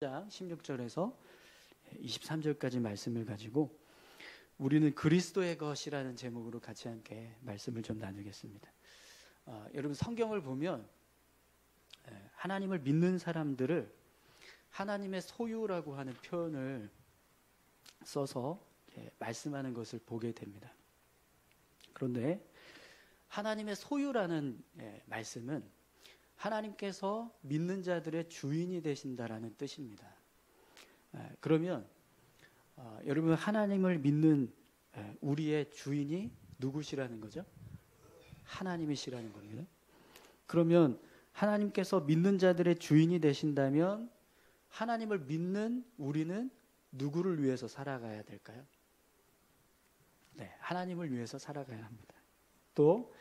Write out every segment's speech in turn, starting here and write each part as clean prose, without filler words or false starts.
장 16절에서 23절까지 말씀을 가지고 우리는 그리스도의 것이라는 제목으로 같이 함께 말씀을 좀 나누겠습니다. 여러분 성경을 보면 하나님을 믿는 사람들을 하나님의 소유라고 하는 표현을 써서 말씀하는 것을 보게 됩니다. 그런데 하나님의 소유라는 말씀은 하나님께서 믿는 자들의 주인이 되신다라는 뜻입니다. 그러면 여러분 하나님을 믿는 우리의 주인이 누구시라는 거죠? 하나님이시라는 겁니다. 그러면 하나님께서 믿는 자들의 주인이 되신다면 하나님을 믿는 우리는 누구를 위해서 살아가야 될까요? 네, 하나님을 위해서 살아가야 합니다. 또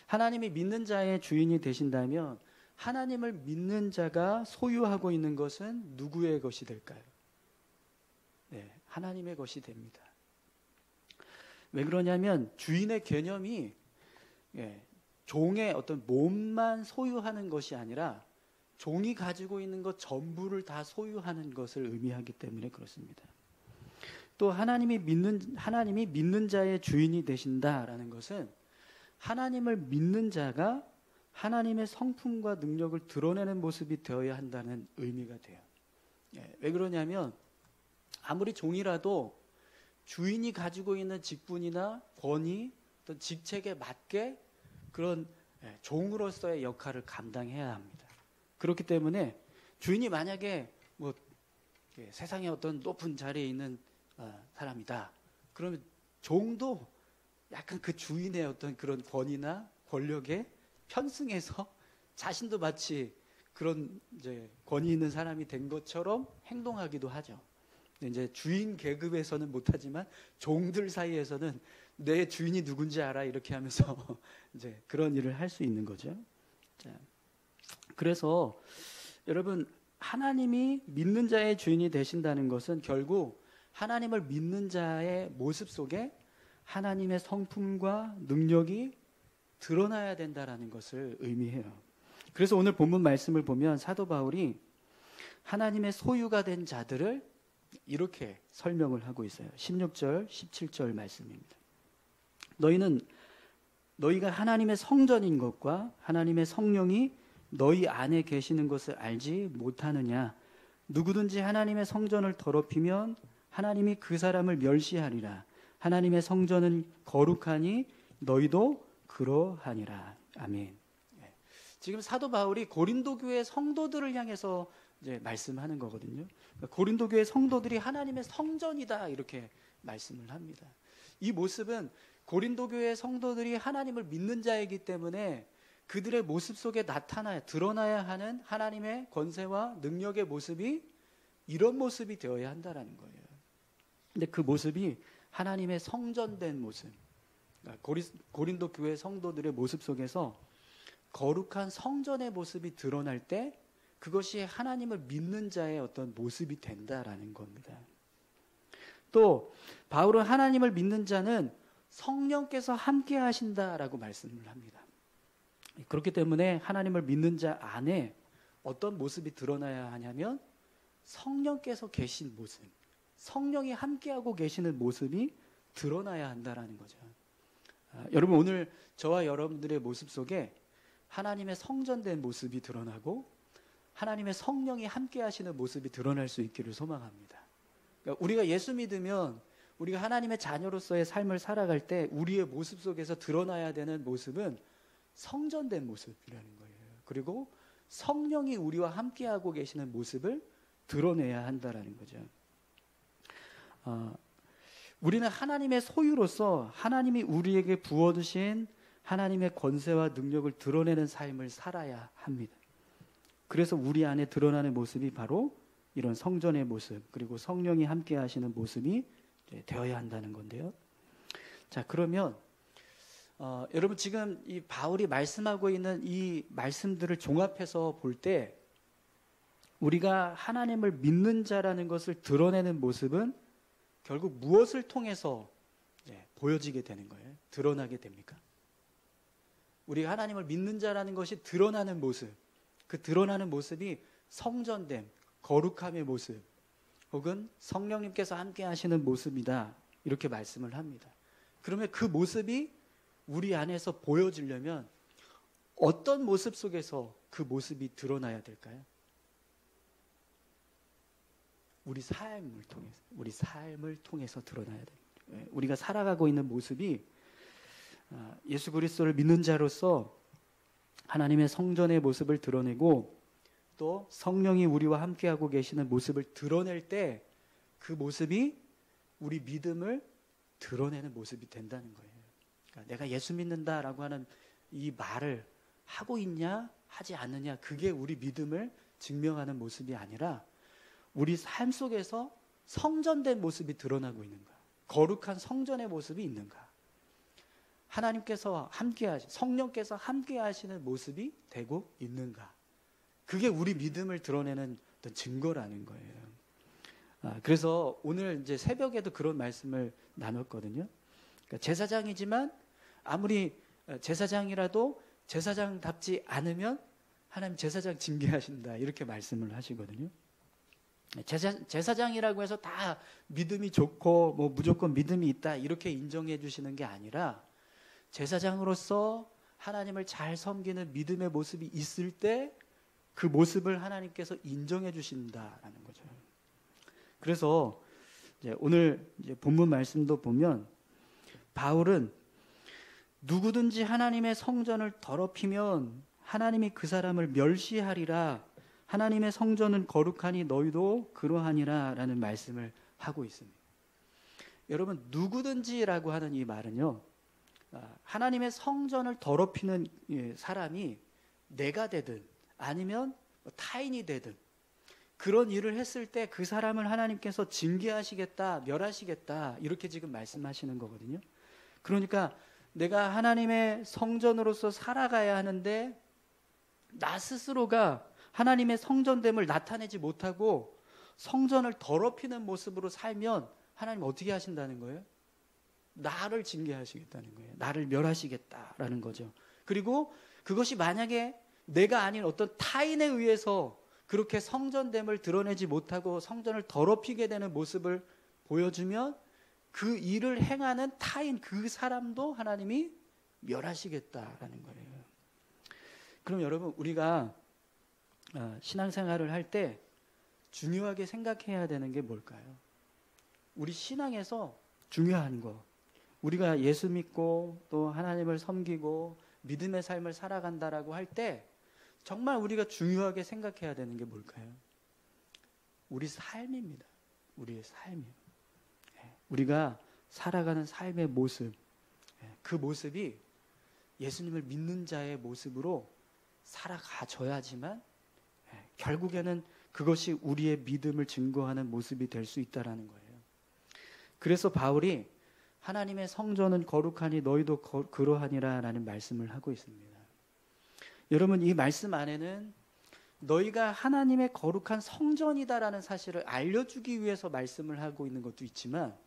하나님이 믿는 자의 주인이 되신다면 하나님을 믿는 자가 소유하고 있는 것은 누구의 것이 될까요? 네, 하나님의 것이 됩니다. 왜 그러냐면 주인의 개념이 종의 어떤 몸만 소유하는 것이 아니라 종이 가지고 있는 것 전부를 다 소유하는 것을 의미하기 때문에 그렇습니다. 또 하나님이 믿는 자의 주인이 되신다라는 것은 하나님을 믿는 자가 하나님의 성품과 능력을 드러내는 모습이 되어야 한다는 의미가 돼요. 왜 그러냐면 아무리 종이라도 주인이 가지고 있는 직분이나 권위, 또 직책에 맞게 그런 종으로서의 역할을 감당해야 합니다. 그렇기 때문에 주인이 만약에 세상에 어떤 높은 자리에 있는 사람이다. 그러면 종도 약간 그 주인의 어떤 그런 권위나 권력에 편승해서 자신도 마치 그런 권위 있는 사람이 된 것처럼 행동하기도 하죠. 이제 주인 계급에서는 못하지만 종들 사이에서는 내 주인이 누군지 알아 이렇게 하면서 이제 그런 일을 할 수 있는 거죠. 자, 그래서 여러분 하나님이 믿는 자의 주인이 되신다는 것은 결국 하나님을 믿는 자의 모습 속에 하나님의 성품과 능력이 드러나야 된다라는 것을 의미해요. 그래서 오늘 본문 말씀을 보면 사도 바울이 하나님의 소유가 된 자들을 이렇게 설명을 하고 있어요. 16절, 17절 말씀입니다. 너희가 하나님의 성전인 것과 하나님의 성령이 너희 안에 계시는 것을 알지 못하느냐? 누구든지 하나님의 성전을 더럽히면 하나님이 그 사람을 멸시하리라. 하나님의 성전은 거룩하니 너희도 그러하니라. 아멘. 지금 사도 바울이 고린도 교회 성도들을 향해서 이제 말씀하는 거거든요. 그러니까 고린도 교회 성도들이 하나님의 성전이다 이렇게 말씀을 합니다. 이 모습은 고린도 교회 성도들이 하나님을 믿는 자이기 때문에 그들의 모습 속에 드러나야 하는 하나님의 권세와 능력의 모습이 이런 모습이 되어야 한다라는 거예요. 근데 그 모습이 하나님의 성전된 모습, 고린도 교회 성도들의 모습 속에서 거룩한 성전의 모습이 드러날 때 그것이 하나님을 믿는 자의 어떤 모습이 된다라는 겁니다. 또 바울은 하나님을 믿는 자는 성령께서 함께 하신다라고 말씀을 합니다. 그렇기 때문에 하나님을 믿는 자 안에 어떤 모습이 드러나야 하냐면 성령께서 계신 모습, 성령이 함께하고 계시는 모습이 드러나야 한다라는 거죠. 여러분 오늘 저와 여러분들의 모습 속에 하나님의 성전된 모습이 드러나고 하나님의 성령이 함께 하시는 모습이 드러날 수 있기를 소망합니다. 그러니까 우리가 예수 믿으면 우리가 하나님의 자녀로서의 삶을 살아갈 때 우리의 모습 속에서 드러나야 되는 모습은 성전된 모습이라는 거예요. 그리고 성령이 우리와 함께하고 계시는 모습을 드러내야 한다라는 거죠. 우리는 하나님의 소유로서 하나님이 우리에게 부어주신 하나님의 권세와 능력을 드러내는 삶을 살아야 합니다. 그래서 우리 안에 드러나는 모습이 바로 이런 성전의 모습 그리고 성령이 함께 하시는 모습이 되어야 한다는 건데요. 자, 그러면 여러분 지금 이 바울이 말씀하고 있는 이 말씀들을 종합해서 볼 때 우리가 하나님을 믿는 자라는 것을 드러내는 모습은 결국 무엇을 통해서 보여지게 되는 거예요? 드러나게 됩니까? 우리가 하나님을 믿는 자라는 것이 드러나는 모습, 그 드러나는 모습이 성전됨, 거룩함의 모습 혹은 성령님께서 함께 하시는 모습이다 이렇게 말씀을 합니다. 그러면 그 모습이 우리 안에서 보여지려면 어떤 모습 속에서 그 모습이 드러나야 될까요? 우리 삶을 통해서 드러나야 됩니다. 우리가 살아가고 있는 모습이 예수 그리스도를 믿는 자로서 하나님의 성전의 모습을 드러내고 또 성령이 우리와 함께하고 계시는 모습을 드러낼 때 그 모습이 우리 믿음을 드러내는 모습이 된다는 거예요. 그러니까 내가 예수 믿는다라고 하는 이 말을 하고 있냐 하지 않느냐 그게 우리 믿음을 증명하는 모습이 아니라 우리 삶 속에서 성전된 모습이 드러나고 있는가, 거룩한 성전의 모습이 있는가, 하나님께서 성령께서 함께 하시는 모습이 되고 있는가, 그게 우리 믿음을 드러내는 어떤 증거라는 거예요. 그래서 오늘 이제 새벽에도 그런 말씀을 나눴거든요. 그러니까 제사장이지만 아무리 제사장이라도 제사장답지 않으면 하나님 제사장 징계하신다 이렇게 말씀을 하시거든요. 제사장이라고 해서 다 믿음이 좋고 뭐 무조건 믿음이 있다 이렇게 인정해 주시는 게 아니라 제사장으로서 하나님을 잘 섬기는 믿음의 모습이 있을 때 그 모습을 하나님께서 인정해 주신다라는 거죠. 그래서 이제 오늘 이제 본문 말씀도 보면 바울은 누구든지 하나님의 성전을 더럽히면 하나님이 그 사람을 멸시하리라. 하나님의 성전은 거룩하니 너희도 그러하니라 라는 말씀을 하고 있습니다. 여러분 누구든지라고 하는 이 말은요, 하나님의 성전을 더럽히는 사람이 내가 되든 아니면 타인이 되든 그런 일을 했을 때 그 사람을 하나님께서 징계하시겠다, 멸하시겠다 이렇게 지금 말씀하시는 거거든요. 그러니까 내가 하나님의 성전으로서 살아가야 하는데 나 스스로가 하나님의 성전됨을 나타내지 못하고 성전을 더럽히는 모습으로 살면 하나님 어떻게 하신다는 거예요? 나를 징계하시겠다는 거예요. 나를 멸하시겠다라는 거죠. 그리고 그것이 만약에 내가 아닌 어떤 타인에 의해서 그렇게 성전됨을 드러내지 못하고 성전을 더럽히게 되는 모습을 보여주면 그 일을 행하는 타인 그 사람도 하나님이 멸하시겠다라는 거예요. 그럼 여러분 우리가 신앙생활을 할 때 중요하게 생각해야 되는 게 뭘까요? 우리 신앙에서 중요한 거, 우리가 예수 믿고 또 하나님을 섬기고 믿음의 삶을 살아간다라고 할 때 정말 우리가 중요하게 생각해야 되는 게 뭘까요? 우리 삶입니다. 우리의 삶이요. 우리가 살아가는 삶의 모습, 그 모습이 예수님을 믿는 자의 모습으로 살아가줘야지만 결국에는 그것이 우리의 믿음을 증거하는 모습이 될 수 있다는 거예요. 그래서 바울이 하나님의 성전은 거룩하니 너희도 그러하니라 라는 말씀을 하고 있습니다. 여러분 이 말씀 안에는 너희가 하나님의 거룩한 성전이다라는 사실을 알려주기 위해서 말씀을 하고 있는 것도 있지만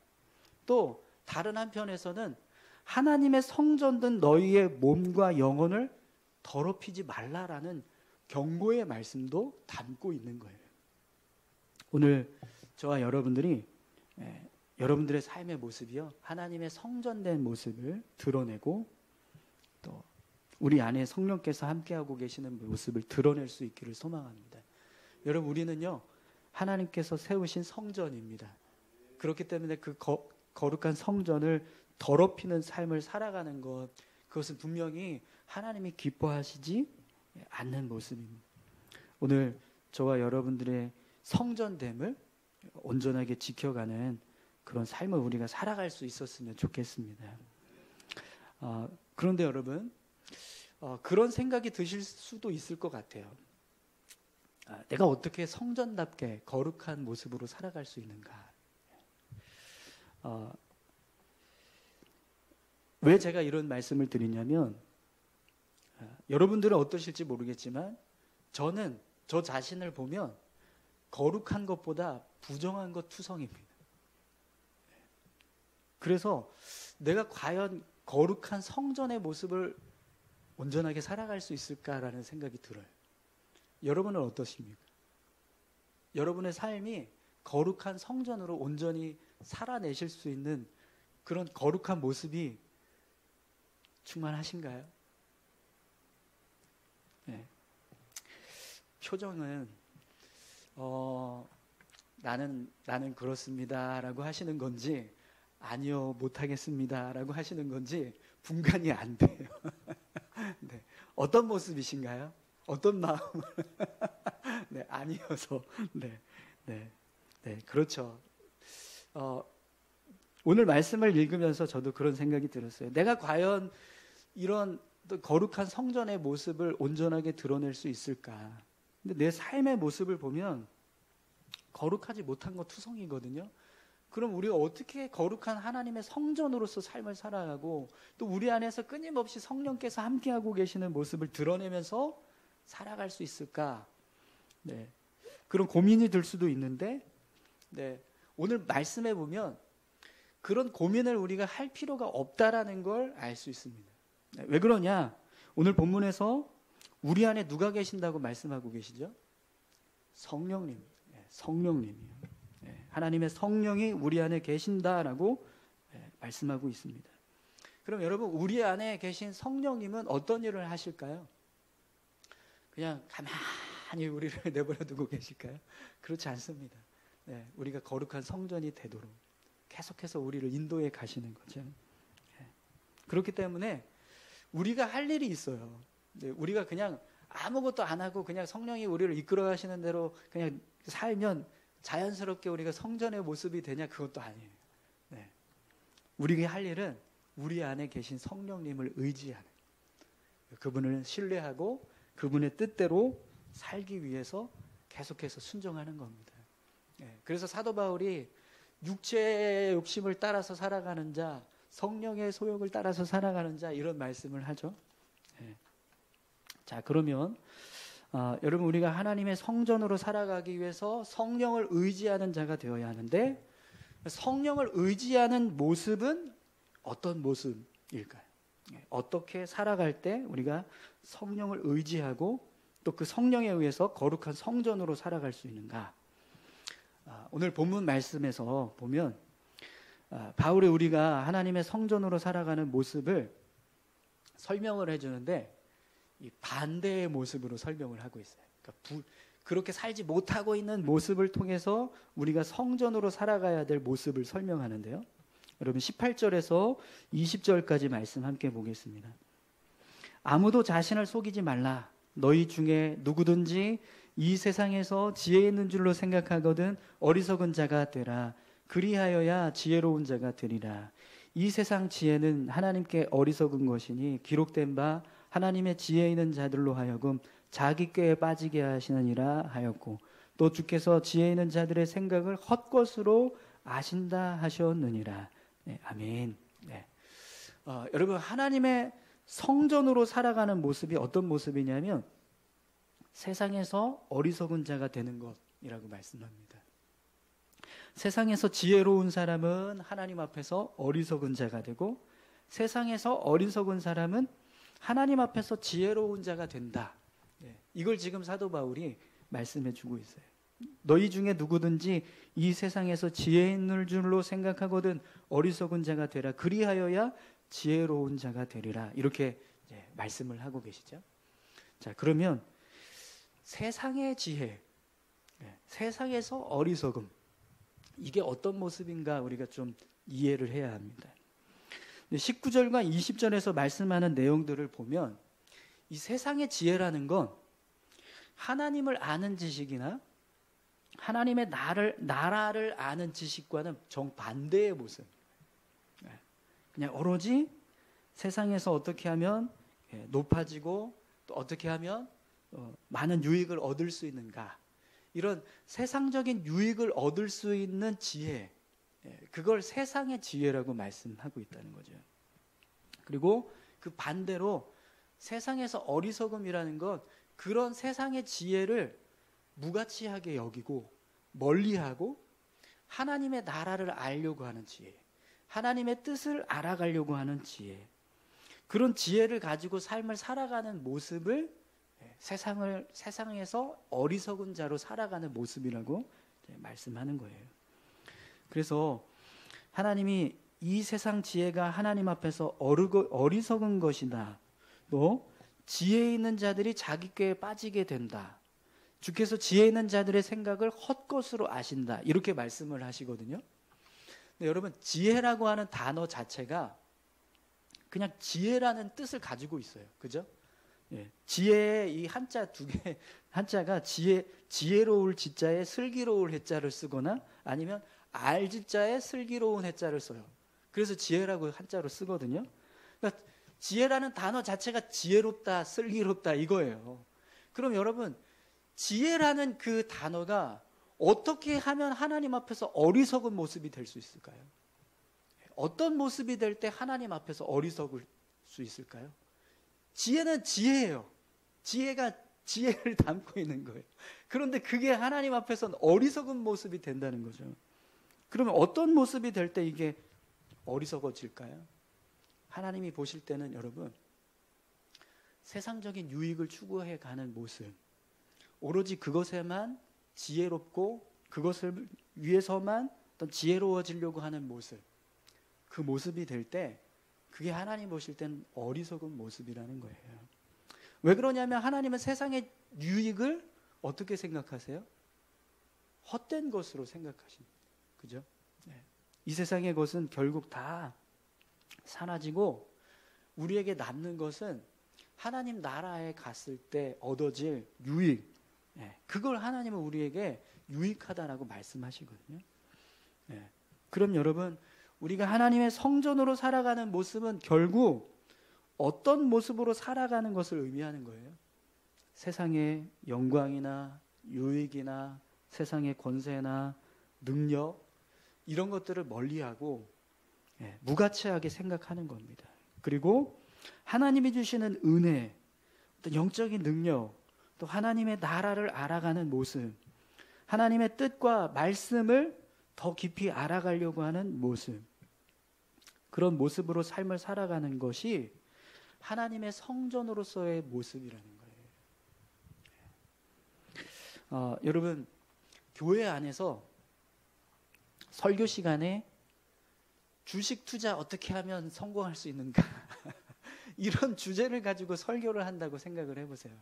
또 다른 한편에서는 하나님의 성전된 너희의 몸과 영혼을 더럽히지 말라라는 경고의 말씀도 담고 있는 거예요. 오늘 저와 여러분들이 여러분들의 삶의 모습이요, 하나님의 성전된 모습을 드러내고 또 우리 안에 성령께서 함께하고 계시는 모습을 드러낼 수 있기를 소망합니다. 여러분 우리는요 하나님께서 세우신 성전입니다. 그렇기 때문에 그 거룩한 성전을 더럽히는 삶을 살아가는 것, 그것은 분명히 하나님이 기뻐하시지 않는 모습입니다. 오늘 저와 여러분들의 성전됨을 온전하게 지켜가는 그런 삶을 우리가 살아갈 수 있었으면 좋겠습니다. 그런데 여러분 그런 생각이 드실 수도 있을 것 같아요. 내가 어떻게 성전답게 거룩한 모습으로 살아갈 수 있는가? 왜 제가 이런 말씀을 드리냐면 여러분들은 어떠실지 모르겠지만 저는 저 자신을 보면 거룩한 것보다 부정한 것 투성입니다. 그래서 내가 과연 거룩한 성전의 모습을 온전하게 살아갈 수 있을까라는 생각이 들어요. 여러분은 어떠십니까? 여러분의 삶이 거룩한 성전으로 온전히 살아내실 수 있는 그런 거룩한 모습이 충만하신가요? 네. 표정은 나는 그렇습니다라고 하시는 건지 아니요 못하겠습니다라고 하시는 건지 분간이 안 돼요. 네. 어떤 모습이신가요? 어떤 마음? 네, 아니어서 네, 그렇죠. 오늘 말씀을 읽으면서 저도 그런 생각이 들었어요. 내가 과연 이런 거룩한 성전의 모습을 온전하게 드러낼 수 있을까? 근데 내 삶의 모습을 보면 거룩하지 못한 거 투성이거든요. 그럼 우리가 어떻게 거룩한 하나님의 성전으로서 삶을 살아가고 또 우리 안에서 끊임없이 성령께서 함께하고 계시는 모습을 드러내면서 살아갈 수 있을까? 네, 그런 고민이 들 수도 있는데 네, 오늘 말씀해 보면 그런 고민을 우리가 할 필요가 없다라는 걸 알 수 있습니다. 네, 왜 그러냐? 오늘 본문에서 우리 안에 누가 계신다고 말씀하고 계시죠? 성령님, 네, 성령님이요. 네, 하나님의 성령이 우리 안에 계신다라고 네, 말씀하고 있습니다. 그럼 여러분 우리 안에 계신 성령님은 어떤 일을 하실까요? 그냥 가만히 우리를 내버려 두고 계실까요? 그렇지 않습니다. 네, 우리가 거룩한 성전이 되도록 계속해서 우리를 인도해 가시는 거죠. 네. 그렇기 때문에 우리가 할 일이 있어요. 네, 우리가 그냥 아무것도 안 하고 그냥 성령이 우리를 이끌어 가시는 대로 그냥 살면 자연스럽게 우리가 성전의 모습이 되냐? 그것도 아니에요. 네. 우리가 할 일은 우리 안에 계신 성령님을 의지하는, 그분을 신뢰하고 그분의 뜻대로 살기 위해서 계속해서 순종하는 겁니다. 네. 그래서 사도 바울이 육체의 욕심을 따라서 살아가는 자, 성령의 소욕을 따라서 살아가는 자, 이런 말씀을 하죠. 네. 자, 그러면 여러분 우리가 하나님의 성전으로 살아가기 위해서 성령을 의지하는 자가 되어야 하는데 성령을 의지하는 모습은 어떤 모습일까요? 어떻게 살아갈 때 우리가 성령을 의지하고 또 그 성령에 의해서 거룩한 성전으로 살아갈 수 있는가? 오늘 본문 말씀에서 보면 바울이 우리가 하나님의 성전으로 살아가는 모습을 설명을 해주는데 이 반대의 모습으로 설명을 하고 있어요. 그러니까 그렇게 살지 못하고 있는 모습을 통해서 우리가 성전으로 살아가야 될 모습을 설명하는데요. 여러분 18절에서 20절까지 말씀 함께 보겠습니다. 아무도 자신을 속이지 말라. 너희 중에 누구든지 이 세상에서 지혜 있는 줄로 생각하거든 어리석은 자가 되라. 그리하여야 지혜로운 자가 되리라. 이 세상 지혜는 하나님께 어리석은 것이니 기록된 바 하나님의 지혜 있는 자들로 하여금 자기 꾀에 빠지게 하시느니라 하였고 또 주께서 지혜 있는 자들의 생각을 헛것으로 아신다 하셨느니라. 네, 아멘. 네. 여러분 하나님의 성전으로 살아가는 모습이 어떤 모습이냐면 세상에서 어리석은 자가 되는 것이라고 말씀합니다. 세상에서 지혜로운 사람은 하나님 앞에서 어리석은 자가 되고 세상에서 어리석은 사람은 하나님 앞에서 지혜로운 자가 된다. 네, 이걸 지금 사도 바울이 말씀해 주고 있어요. 너희 중에 누구든지 이 세상에서 지혜 있는 줄로 생각하거든 어리석은 자가 되라. 그리하여야 지혜로운 자가 되리라. 이렇게 말씀을 하고 계시죠. 자, 그러면 세상의 지혜, 세상에서 어리석음, 이게 어떤 모습인가 우리가 좀 이해를 해야 합니다. 19절과 20절에서 말씀하는 내용들을 보면 이 세상의 지혜라는 건 하나님을 아는 지식이나 하나님의 나라를 아는 지식과는 정반대의 모습. 그냥 오로지 세상에서 어떻게 하면 높아지고 또 어떻게 하면 많은 유익을 얻을 수 있는가, 이런 세상적인 유익을 얻을 수 있는 지혜, 그걸 세상의 지혜라고 말씀하고 있다는 거죠. 그리고 그 반대로 세상에서 어리석음이라는 것, 그런 세상의 지혜를 무가치하게 여기고 멀리하고 하나님의 나라를 알려고 하는 지혜, 하나님의 뜻을 알아가려고 하는 지혜, 그런 지혜를 가지고 삶을 살아가는 모습을 세상에서 어리석은 자로 살아가는 모습이라고 말씀하는 거예요. 그래서 하나님이 이 세상 지혜가 하나님 앞에서 어리석은 것이다. 또 지혜 있는 자들이 자기 꾀에 빠지게 된다. 주께서 지혜 있는 자들의 생각을 헛것으로 아신다. 이렇게 말씀을 하시거든요. 근데 여러분, 지혜라고 하는 단어 자체가 그냥 지혜라는 뜻을 가지고 있어요. 그죠? 예. 지혜의 이 한자 두 개, 한자가 지혜로울 지자에 슬기로울 해자를 쓰거나 아니면 알지자에 슬기로운 해자를 써요. 그래서 지혜라고 한자로 쓰거든요. 그러니까 지혜라는 단어 자체가 지혜롭다, 슬기롭다 이거예요. 그럼 여러분, 지혜라는 그 단어가 어떻게 하면 하나님 앞에서 어리석은 모습이 될 수 있을까요? 어떤 모습이 될 때 하나님 앞에서 어리석을 수 있을까요? 지혜는 지혜예요. 지혜가 지혜를 담고 있는 거예요. 그런데 그게 하나님 앞에서는 어리석은 모습이 된다는 거죠. 그러면 어떤 모습이 될 때 이게 어리석어질까요? 하나님이 보실 때는 여러분, 세상적인 유익을 추구해 가는 모습, 오로지 그것에만 지혜롭고 그것을 위해서만 어떤 지혜로워지려고 하는 모습, 그 모습이 될 때 그게 하나님 보실 때는 어리석은 모습이라는 거예요. 왜 그러냐면 하나님은 세상의 유익을 어떻게 생각하세요? 헛된 것으로 생각하십니다. 그죠? 네. 이 세상의 것은 결국 다 사라지고 우리에게 남는 것은 하나님 나라에 갔을 때 얻어질 유익, 그걸 하나님은 우리에게 유익하다라고 말씀하시거든요. 그럼 여러분, 우리가 하나님의 성전으로 살아가는 모습은 결국 어떤 모습으로 살아가는 것을 의미하는 거예요? 세상의 영광이나 유익이나 세상의 권세나 능력, 이런 것들을 멀리하고 무가치하게 생각하는 겁니다. 그리고 하나님이 주시는 은혜, 어떤 영적인 능력, 또 하나님의 나라를 알아가는 모습, 하나님의 뜻과 말씀을 더 깊이 알아가려고 하는 모습, 그런 모습으로 삶을 살아가는 것이 하나님의 성전으로서의 모습이라는 거예요. 여러분, 교회 안에서 설교 시간에 주식 투자 어떻게 하면 성공할 수 있는가 이런 주제를 가지고 설교를 한다고 생각을 해보세요.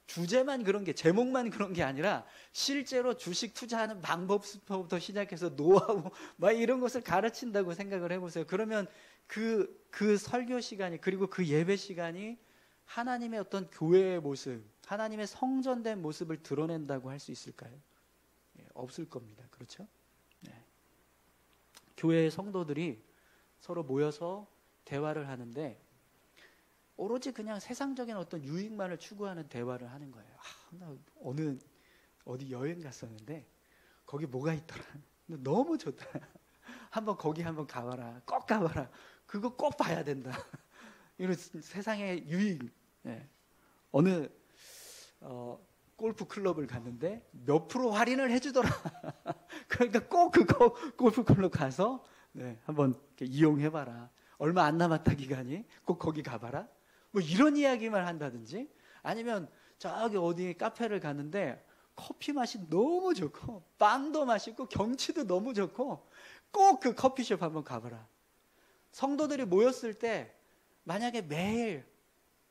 주제만 그런 게, 제목만 그런 게 아니라 실제로 주식 투자하는 방법부터 시작해서 노하우 막 이런 것을 가르친다고 생각을 해보세요. 그러면 그 설교 시간이, 그리고 그 예배 시간이 하나님의 어떤 교회의 모습, 하나님의 성전된 모습을 드러낸다고 할 수 있을까요? 없을 겁니다. 그렇죠? 교회의 성도들이 서로 모여서 대화를 하는데 오로지 그냥 세상적인 어떤 유익만을 추구하는 대화를 하는 거예요. 나 어디 여행 갔었는데 거기 뭐가 있더라. 너무 좋다. 거기 한번 가봐라. 꼭 가봐라. 그거 꼭 봐야 된다. 이런 세상의 유익. 어느 골프 클럽을 갔는데 몇 프로 할인을 해주더라. 그러니까 꼭 그거 골프 클럽 가서 한번 이용해봐라. 얼마 안 남았다 기간이. 꼭 거기 가봐라. 뭐 이런 이야기만 한다든지, 아니면 저기 어디 카페를 갔는데 커피 맛이 너무 좋고 빵도 맛있고 경치도 너무 좋고 꼭 그 커피숍 한번 가봐라. 성도들이 모였을 때 만약에 매일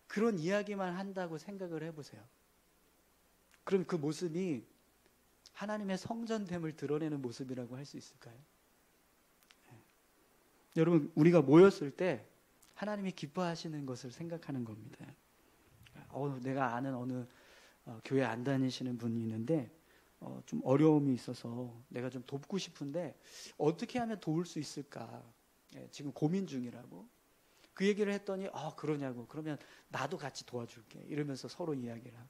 그런 이야기만 한다고 생각을 해보세요. 그럼 그 모습이 하나님의 성전됨을 드러내는 모습이라고 할 수 있을까요? 여러분, 우리가 모였을 때 하나님이 기뻐하시는 것을 생각하는 겁니다. 내가 아는 어느 교회 안 다니시는 분이 있는데 좀 어려움이 있어서 내가 좀 돕고 싶은데 어떻게 하면 도울 수 있을까? 지금 고민 중이라고. 그 얘기를 했더니 그러냐고. 그러면 나도 같이 도와줄게. 이러면서 서로 이야기를 하고.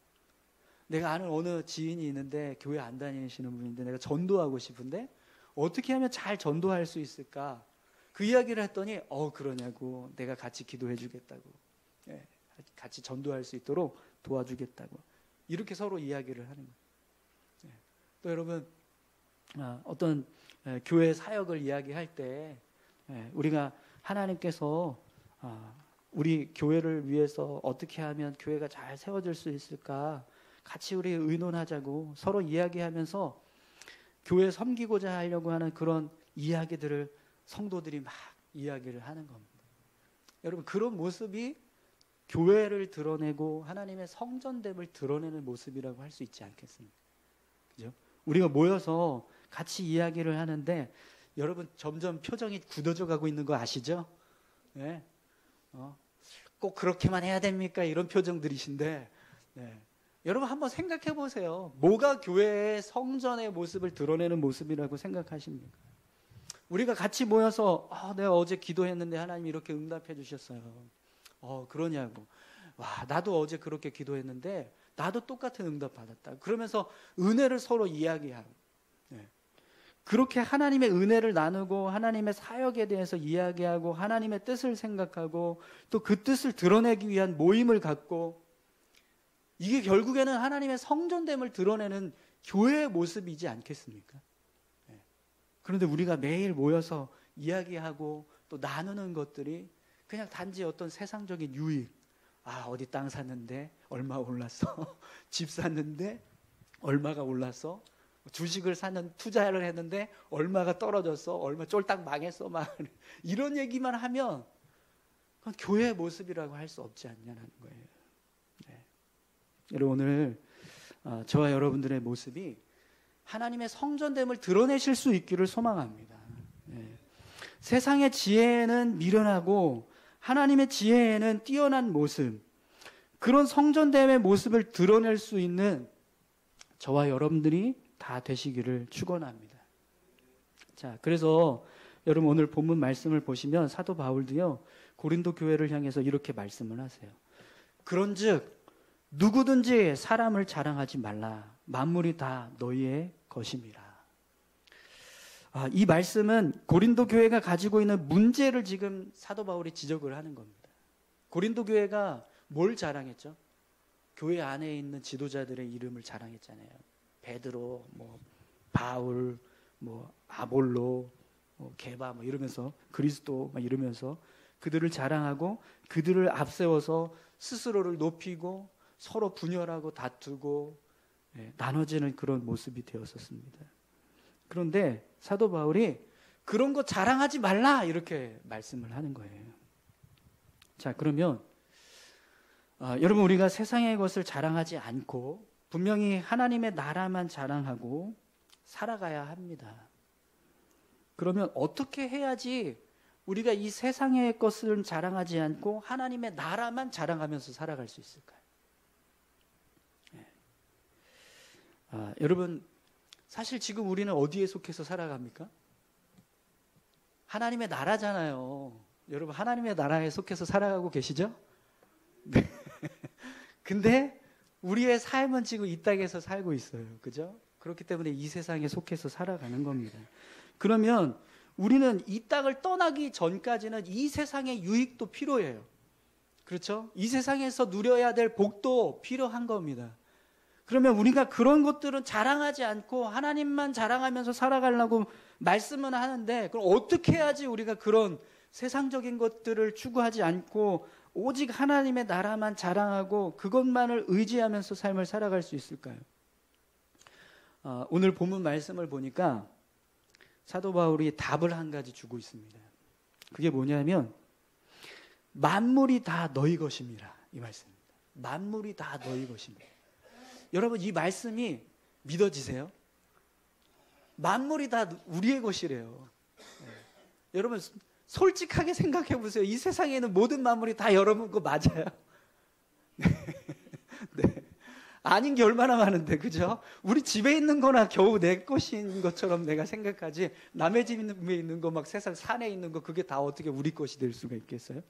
내가 아는 어느 지인이 있는데 교회 안 다니시는 분인데 내가 전도하고 싶은데 어떻게 하면 잘 전도할 수 있을까? 그 이야기를 했더니 그러냐고. 내가 같이 기도해 주겠다고. 같이 전도할 수 있도록 도와주겠다고. 이렇게 서로 이야기를 하는 거예요. 또 여러분, 어떤 교회 사역을 이야기할 때 우리가 하나님께서 우리 교회를 위해서 어떻게 하면 교회가 잘 세워질 수 있을까? 같이 우리 의논하자고 서로 이야기하면서 교회 섬기고자 하려고 하는 그런 이야기들을 성도들이 막 이야기를 하는 겁니다. 여러분, 그런 모습이 교회를 드러내고 하나님의 성전됨을 드러내는 모습이라고 할 수 있지 않겠습니까? 그죠? 우리가 모여서 같이 이야기를 하는데 여러분 점점 표정이 굳어져 가고 있는 거 아시죠? 네. 꼭 그렇게만 해야 됩니까? 이런 표정들이신데, 네. 여러분 한번 생각해 보세요. 뭐가 교회의 성전의 모습을 드러내는 모습이라고 생각하십니까? 우리가 같이 모여서 내가 어제 기도했는데 하나님 이렇게 응답해 주셨어요. 그러냐고. 와, 나도 어제 그렇게 기도했는데 나도 똑같은 응답 받았다. 그러면서 은혜를 서로 이야기하고, 네. 그렇게 하나님의 은혜를 나누고 하나님의 사역에 대해서 이야기하고 하나님의 뜻을 생각하고 또 그 뜻을 드러내기 위한 모임을 갖고, 이게 결국에는 하나님의 성전됨을 드러내는 교회의 모습이지 않겠습니까? 네. 그런데 우리가 매일 모여서 이야기하고 또 나누는 것들이 그냥 단지 어떤 세상적인 유익, 어디 땅 샀는데 얼마 올랐어, 집 샀는데 얼마가 올랐어, 주식을 투자를 했는데 얼마가 떨어졌어, 얼마 쫄딱 망했어, 막 이런 얘기만 하면 그건 교회의 모습이라고 할 수 없지 않냐는 거예요. 네. 여러분, 오늘 저와 여러분들의 모습이 하나님의 성전됨을 드러내실 수 있기를 소망합니다. 네. 세상의 지혜에는 미련하고 하나님의 지혜에는 뛰어난 모습, 그런 성전됨의 모습을 드러낼 수 있는 저와 여러분들이 다 되시기를 축원합니다. 자, 그래서 여러분 오늘 본문 말씀을 보시면 사도 바울도요, 고린도 교회를 향해서 이렇게 말씀을 하세요. 그런즉 누구든지 사람을 자랑하지 말라. 만물이 다 너희의 것임이라. 이 말씀은 고린도 교회가 가지고 있는 문제를 지금 사도 바울이 지적을 하는 겁니다. 고린도 교회가 뭘 자랑했죠? 교회 안에 있는 지도자들의 이름을 자랑했잖아요. 베드로, 바울, 아볼로, 게바 이러면서 그리스도 이러면서 그들을 자랑하고 그들을 앞세워서 스스로를 높이고 서로 분열하고 다투고 나눠지는 그런 모습이 되었었습니다. 그런데 사도 바울이 그런 거 자랑하지 말라 이렇게 말씀을 하는 거예요. 자, 그러면 여러분, 우리가 세상의 것을 자랑하지 않고 분명히 하나님의 나라만 자랑하고 살아가야 합니다. 그러면 어떻게 해야지 우리가 이 세상의 것을 자랑하지 않고 하나님의 나라만 자랑하면서 살아갈 수 있을까요? 여러분, 사실 지금 우리는 어디에 속해서 살아갑니까? 하나님의 나라잖아요. 여러분, 하나님의 나라에 속해서 살아가고 계시죠? 네. 근데 우리의 삶은 지금 이 땅에서 살고 있어요. 그죠? 그렇기 때문에 이 세상에 속해서 살아가는 겁니다. 그러면 우리는 이 땅을 떠나기 전까지는 이 세상의 유익도 필요해요. 그렇죠? 이 세상에서 누려야 될 복도 필요한 겁니다. 그러면 우리가 그런 것들은 자랑하지 않고 하나님만 자랑하면서 살아가려고 말씀은 하는데, 그럼 어떻게 해야지 우리가 그런 세상적인 것들을 추구하지 않고 오직 하나님의 나라만 자랑하고 그것만을 의지하면서 삶을 살아갈 수 있을까요? 오늘 본문 말씀을 보니까 사도 바울이 답을 한 가지 주고 있습니다. 그게 뭐냐면 만물이 다 너희 것입니다. 이 말씀입니다. 만물이 다 너희 것입니다. 여러분, 이 말씀이 믿어지세요? 만물이 다 우리의 것이래요. 네. 여러분, 솔직하게 생각해 보세요. 이 세상에 있는 모든 만물이 다 여러분 거 맞아요? 네. 네. 아닌 게 얼마나 많은데, 그죠? 우리 집에 있는 거나 겨우 내 것인 것처럼 내가 생각하지, 남의 집에 있는 거, 막 세상 산에 있는 거, 그게 다 어떻게 우리 것이 될 수가 있겠어요?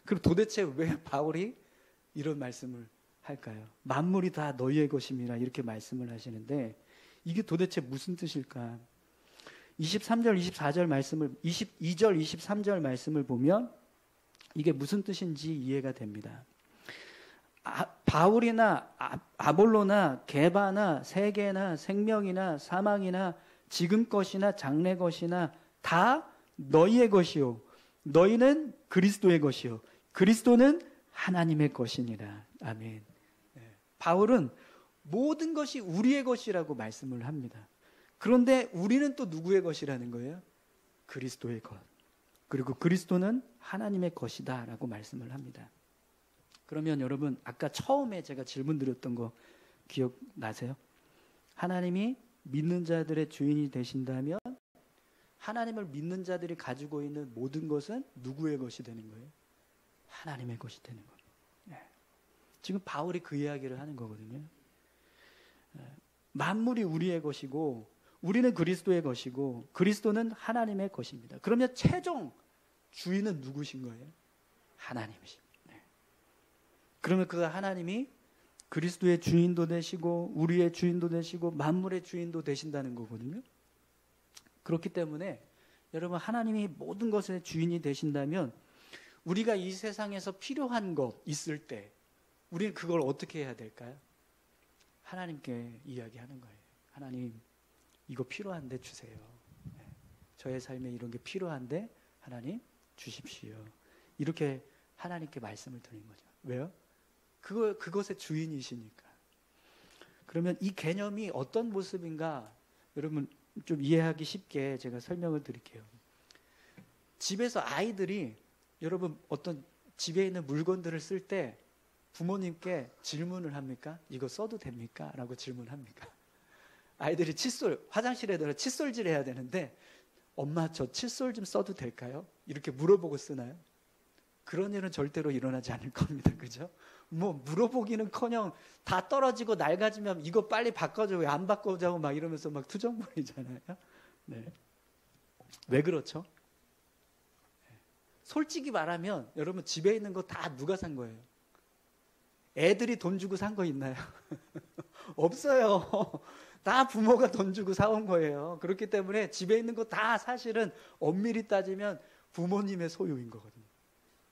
그럼 도대체 왜 바울이 이런 말씀을 할까요? 만물이 다 너희의 것임이라 이렇게 말씀을 하시는데, 이게 도대체 무슨 뜻일까? 23절, 24절 말씀을, 22절, 23절 말씀을 보면 이게 무슨 뜻인지 이해가 됩니다. 바울이나 아볼로나 게바나 세계나 생명이나 사망이나 지금 것이나 장래 것이나 다 너희의 것이요, 너희는 그리스도의 것이요, 그리스도는 하나님의 것이니라. 아멘. 바울은 모든 것이 우리의 것이라고 말씀을 합니다. 그런데 우리는 또 누구의 것이라는 거예요? 그리스도의 것. 그리고 그리스도는 하나님의 것이다 라고 말씀을 합니다. 그러면 여러분, 아까 처음에 제가 질문 드렸던 거 기억나세요? 하나님이 믿는 자들의 주인이 되신다면 하나님을 믿는 자들이 가지고 있는 모든 것은 누구의 것이 되는 거예요? 하나님의 것이 되는 거예요. 지금 바울이 그 이야기를 하는 거거든요. 만물이 우리의 것이고 우리는 그리스도의 것이고 그리스도는 하나님의 것입니다. 그러면 최종 주인은 누구신 거예요? 하나님이십니다. 그러면 그 하나님이 그리스도의 주인도 되시고 우리의 주인도 되시고 만물의 주인도 되신다는 거거든요. 그렇기 때문에 여러분, 하나님이 모든 것의 주인이 되신다면 우리가 이 세상에서 필요한 것 있을 때 우리는 그걸 어떻게 해야 될까요? 하나님께 이야기하는 거예요. 하나님, 이거 필요한데 주세요. 저의 삶에 이런 게 필요한데 하나님 주십시오. 이렇게 하나님께 말씀을 드리는 거죠. 왜요? 그것의 주인이시니까. 그러면 이 개념이 어떤 모습인가 여러분 좀 이해하기 쉽게 제가 설명을 드릴게요. 집에서 아이들이 여러분 어떤 집에 있는 물건들을 쓸 때 부모님께 질문을 합니까? 이거 써도 됩니까? 라고 질문합니까? 아이들이 칫솔, 화장실에 들어 칫솔질 해야 되는데 엄마 저 칫솔 좀 써도 될까요? 이렇게 물어보고 쓰나요? 그런 일은 절대로 일어나지 않을 겁니다. 그죠? 뭐 물어보기는커녕 다 떨어지고 낡아지면 이거 빨리 바꿔줘, 왜 안 바꿔자고 막 이러면서 막 투정 부리잖아요. 네. 왜 그렇죠? 솔직히 말하면 여러분, 집에 있는 거 다 누가 산 거예요? 애들이 돈 주고 산 거 있나요? 없어요. 다 부모가 돈 주고 사온 거예요. 그렇기 때문에 집에 있는 거 다 사실은 엄밀히 따지면 부모님의 소유인 거거든요.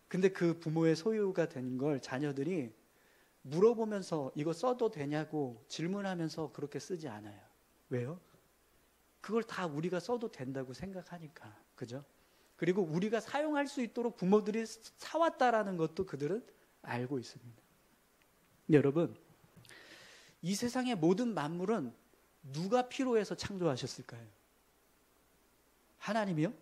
근데 그 부모의 소유가 된 걸 자녀들이 물어보면서 이거 써도 되냐고 질문하면서 그렇게 쓰지 않아요. 왜요? 그걸 다 우리가 써도 된다고 생각하니까. 그죠? 그리고 우리가 사용할 수 있도록 부모들이 사왔다라는 것도 그들은 알고 있습니다. 여러분, 이 세상의 모든 만물은 누가 필요해서 창조하셨을까요? 하나님이요?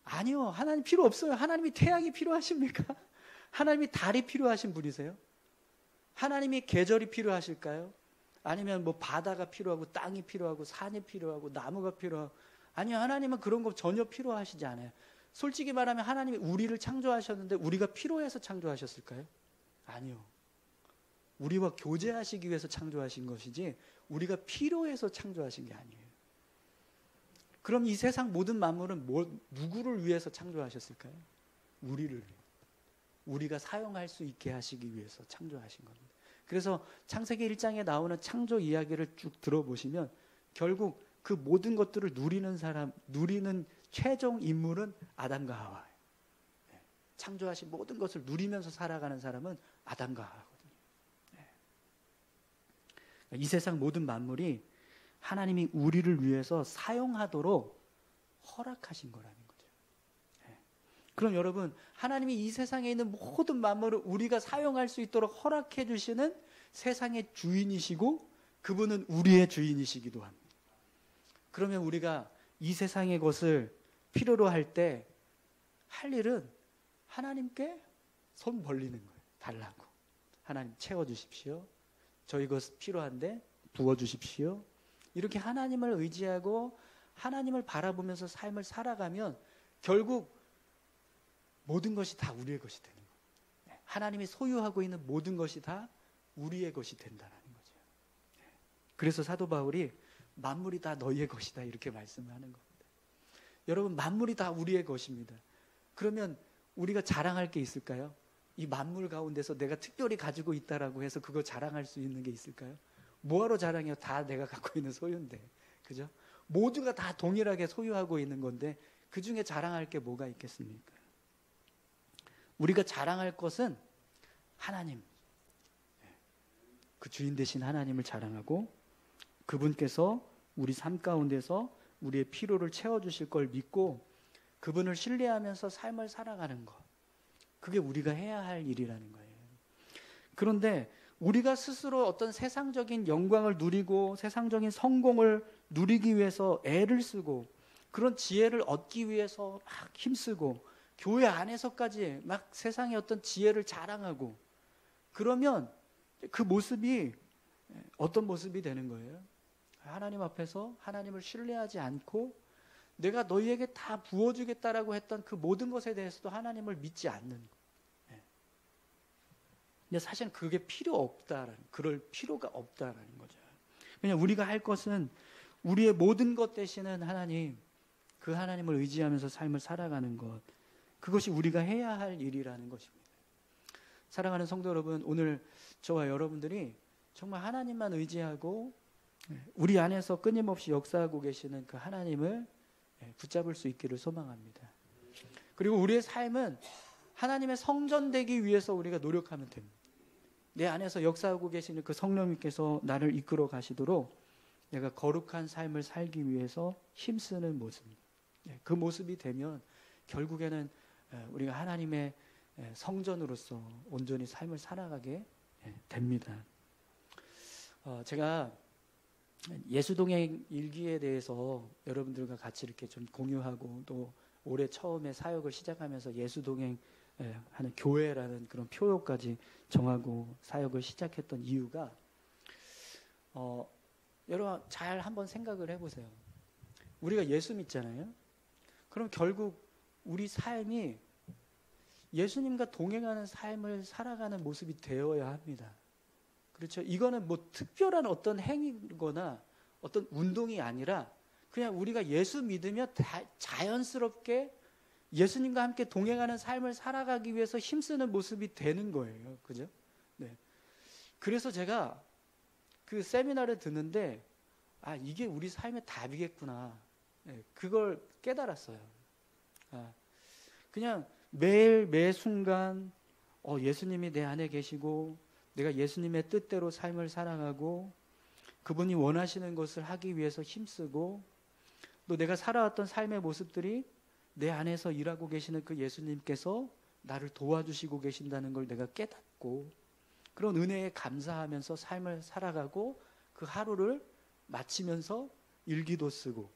아니요. 하나님 필요 없어요. 하나님이 태양이 필요하십니까? 하나님이 달이 필요하신 분이세요? 하나님이 계절이 필요하실까요? 아니면 뭐 바다가 필요하고 땅이 필요하고 산이 필요하고 나무가 필요하고, 아니요. 하나님은 그런 거 전혀 필요하시지 않아요. 솔직히 말하면 하나님이 우리를 창조하셨는데 우리가 필요해서 창조하셨을까요? 아니요. 우리와 교제하시기 위해서 창조하신 것이지 우리가 필요해서 창조하신 게 아니에요. 그럼 이 세상 모든 만물은 누구를 위해서 창조하셨을까요? 우리를 위해. 우리가 사용할 수 있게 하시기 위해서 창조하신 겁니다. 그래서 창세기 1장에 나오는 창조 이야기를 쭉 들어보시면 결국 그 모든 것들을 누리는 최종 인물은 아담과 하와예요. 창조하신 모든 것을 누리면서 살아가는 사람은 아담과 하와거든요. 이 세상 모든 만물이 하나님이 우리를 위해서 사용하도록 허락하신 거라는 거죠. 그럼 여러분, 하나님이 이 세상에 있는 모든 만물을 우리가 사용할 수 있도록 허락해 주시는 세상의 주인이시고 그분은 우리의 주인이시기도 합니다. 그러면 우리가 이 세상의 것을 필요로 할 때 할 일은 하나님께 손 벌리는 거예요. 달라고. 하나님 채워주십시오. 저 이거 필요한데 부어주십시오. 이렇게 하나님을 의지하고 하나님을 바라보면서 삶을 살아가면 결국 모든 것이 다 우리의 것이 되는 거예요. 하나님이 소유하고 있는 모든 것이 다 우리의 것이 된다는 거죠. 그래서 사도 바울이 만물이 다 너희의 것이다 이렇게 말씀을 하는 겁니다. 여러분, 만물이 다 우리의 것입니다. 그러면 우리가 자랑할 게 있을까요? 이 만물 가운데서 내가 특별히 가지고 있다라고 해서 그거 자랑할 수 있는 게 있을까요? 뭐하러 자랑해요? 다 내가 갖고 있는 소유인데. 그죠? 모두가 다 동일하게 소유하고 있는 건데 그 중에 자랑할 게 뭐가 있겠습니까? 우리가 자랑할 것은 하나님, 그 주인 되신 하나님을 자랑하고 그분께서 우리 삶 가운데서 우리의 필요를 채워주실 걸 믿고 그분을 신뢰하면서 삶을 살아가는 것, 그게 우리가 해야 할 일이라는 거예요. 그런데 우리가 스스로 어떤 세상적인 영광을 누리고 세상적인 성공을 누리기 위해서 애를 쓰고 그런 지혜를 얻기 위해서 막 힘쓰고 교회 안에서까지 막 세상의 어떤 지혜를 자랑하고 그러면 그 모습이 어떤 모습이 되는 거예요? 하나님 앞에서 하나님을 신뢰하지 않고 내가 너희에게 다 부어주겠다라고 했던 그 모든 것에 대해서도 하나님을 믿지 않는 거예요. 근데 사실은 그게 필요 없다라는, 그럴 필요가 없다라는 거죠. 그냥 우리가 할 것은 우리의 모든 것 대신은 하나님, 그 하나님을 의지하면서 삶을 살아가는 것, 그것이 우리가 해야 할 일이라는 것입니다. 사랑하는 성도 여러분, 오늘 저와 여러분들이 정말 하나님만 의지하고 우리 안에서 끊임없이 역사하고 계시는 그 하나님을 붙잡을 수 있기를 소망합니다. 그리고 우리의 삶은 하나님의 성전 되기 위해서 우리가 노력하면 됩니다. 내 안에서 역사하고 계시는 그 성령님께서 나를 이끌어 가시도록 내가 거룩한 삶을 살기 위해서 힘쓰는 모습, 그 모습이 되면 결국에는 우리가 하나님의 성전으로서 온전히 삶을 살아가게 됩니다. 제가 예수동행 일기에 대해서 여러분들과 같이 이렇게 좀 공유하고 또 올해 처음에 사역을 시작하면서 예수동행 하는 교회라는 그런 표어까지 정하고 사역을 시작했던 이유가 여러분 잘 한번 생각을 해보세요. 우리가 예수 믿잖아요. 그럼 결국 우리 삶이 예수님과 동행하는 삶을 살아가는 모습이 되어야 합니다. 그렇죠? 이거는 뭐 특별한 어떤 행위거나 어떤 운동이 아니라 그냥 우리가 예수 믿으며 자연스럽게 예수님과 함께 동행하는 삶을 살아가기 위해서 힘쓰는 모습이 되는 거예요. 그죠? 네. 그래서 제가 그 세미나를 듣는데 이게 우리 삶의 답이겠구나. 네, 그걸 깨달았어요. 그냥 매일 매 순간 예수님이 내 안에 계시고 내가 예수님의 뜻대로 삶을 살아가고 그분이 원하시는 것을 하기 위해서 힘쓰고 또 내가 살아왔던 삶의 모습들이 내 안에서 일하고 계시는 그 예수님께서 나를 도와주시고 계신다는 걸 내가 깨닫고 그런 은혜에 감사하면서 삶을 살아가고 그 하루를 마치면서 일기도 쓰고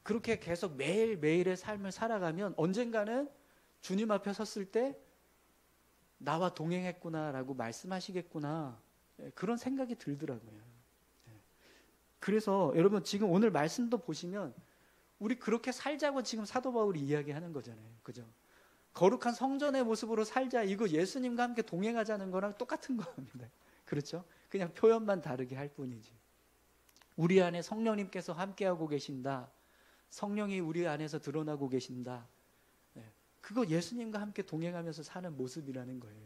그렇게 계속 매일매일의 삶을 살아가면 언젠가는 주님 앞에 섰을 때 나와 동행했구나라고 말씀하시겠구나 그런 생각이 들더라고요. 그래서 여러분 지금 오늘 말씀도 보시면 우리 그렇게 살자고 지금 사도 바울이 이야기하는 거잖아요. 그죠? 거룩한 성전의 모습으로 살자. 이거 예수님과 함께 동행하자는 거랑 똑같은 겁니다. 그렇죠? 그냥 표현만 다르게 할 뿐이지. 우리 안에 성령님께서 함께하고 계신다. 성령이 우리 안에서 드러나고 계신다. 그거 예수님과 함께 동행하면서 사는 모습이라는 거예요.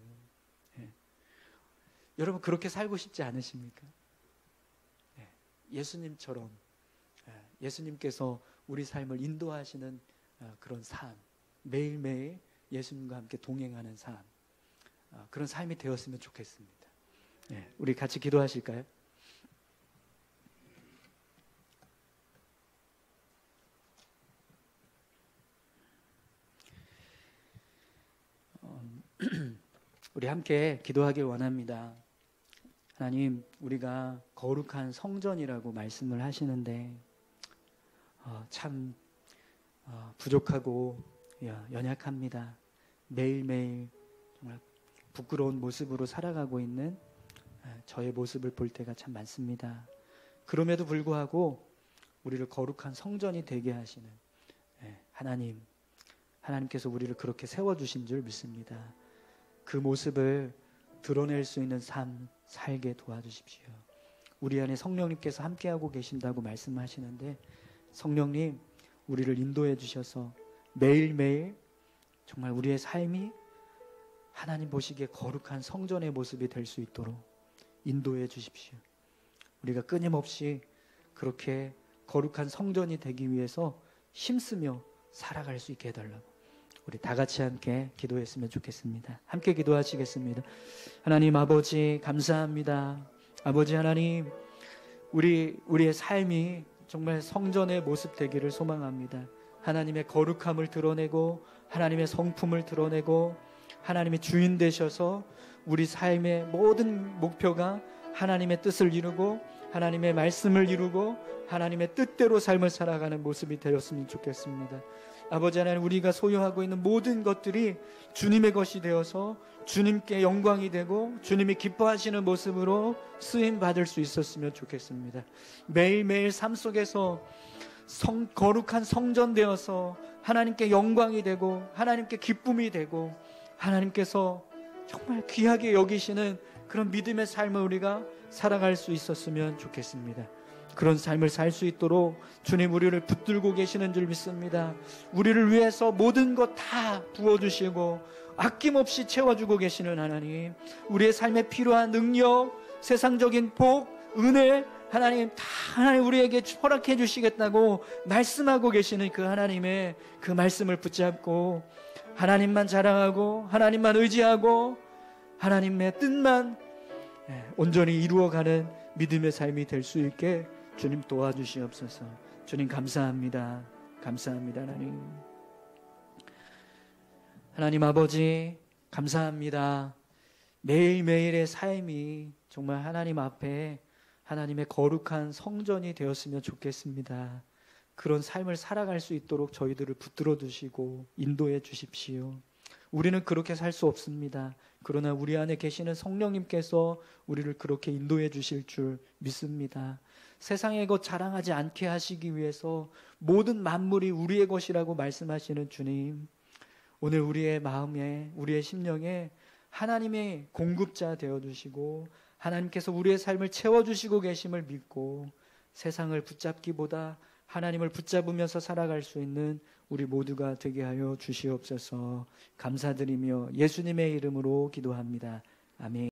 여러분 그렇게 살고 싶지 않으십니까? 예수님처럼 예수님께서 우리 삶을 인도하시는 그런 삶, 매일매일 예수님과 함께 동행하는 삶, 그런 삶이 되었으면 좋겠습니다. 우리 같이 기도하실까요? 우리 함께 기도하길 원합니다. 하나님, 우리가 거룩한 성전이라고 말씀을 하시는데 참 부족하고 연약합니다. 매일매일 정말 부끄러운 모습으로 살아가고 있는 저의 모습을 볼 때가 참 많습니다. 그럼에도 불구하고 우리를 거룩한 성전이 되게 하시는 하나님께서 우리를 그렇게 세워주신 줄 믿습니다. 그 모습을 드러낼 수 있는 삶 살게 도와주십시오. 우리 안에 성령님께서 함께하고 계신다고 말씀하시는데 성령님 우리를 인도해 주셔서 매일매일 정말 우리의 삶이 하나님 보시기에 거룩한 성전의 모습이 될 수 있도록 인도해 주십시오. 우리가 끊임없이 그렇게 거룩한 성전이 되기 위해서 힘쓰며 살아갈 수 있게 해달라고 우리 다 같이 함께 기도했으면 좋겠습니다. 함께 기도하시겠습니다. 하나님 아버지 감사합니다. 아버지 하나님 우리의 삶이 정말 성전의 모습 되기를 소망합니다. 하나님의 거룩함을 드러내고 하나님의 성품을 드러내고 하나님의 주인 되셔서 우리 삶의 모든 목표가 하나님의 뜻을 이루고 하나님의 말씀을 이루고 하나님의 뜻대로 삶을 살아가는 모습이 되었으면 좋겠습니다. 아버지 하나님, 우리가 소유하고 있는 모든 것들이 주님의 것이 되어서 주님께 영광이 되고 주님이 기뻐하시는 모습으로 쓰임 받을 수 있었으면 좋겠습니다. 매일매일 삶 속에서 거룩한 성전 되어서 하나님께 영광이 되고 하나님께 기쁨이 되고 하나님께서 정말 귀하게 여기시는 그런 믿음의 삶을 우리가 살아갈 수 있었으면 좋겠습니다. 그런 삶을 살 수 있도록 주님 우리를 붙들고 계시는 줄 믿습니다. 우리를 위해서 모든 것 다 부어주시고 아낌없이 채워주고 계시는 하나님, 우리의 삶에 필요한 능력, 세상적인 복, 은혜, 하나님 다 하나님 우리에게 허락해 주시겠다고 말씀하고 계시는 그 하나님의 그 말씀을 붙잡고 하나님만 자랑하고 하나님만 의지하고 하나님의 뜻만 온전히 이루어가는 믿음의 삶이 될 수 있게 주님 도와주시옵소서. 주님 감사합니다. 감사합니다. 하나님 아버지 감사합니다. 매일매일의 삶이 정말 하나님 앞에 하나님의 거룩한 성전이 되었으면 좋겠습니다. 그런 삶을 살아갈 수 있도록 저희들을 붙들어 주시고 인도해 주십시오. 우리는 그렇게 살 수 없습니다. 그러나 우리 안에 계시는 성령님께서 우리를 그렇게 인도해 주실 줄 믿습니다. 세상의 것 자랑하지 않게 하시기 위해서 모든 만물이 우리의 것이라고 말씀하시는 주님, 오늘 우리의 마음에 우리의 심령에 하나님의 공급자 되어주시고 하나님께서 우리의 삶을 채워주시고 계심을 믿고 세상을 붙잡기보다 하나님을 붙잡으면서 살아갈 수 있는 우리 모두가 되게 하여 주시옵소서. 감사드리며 예수님의 이름으로 기도합니다. 아멘.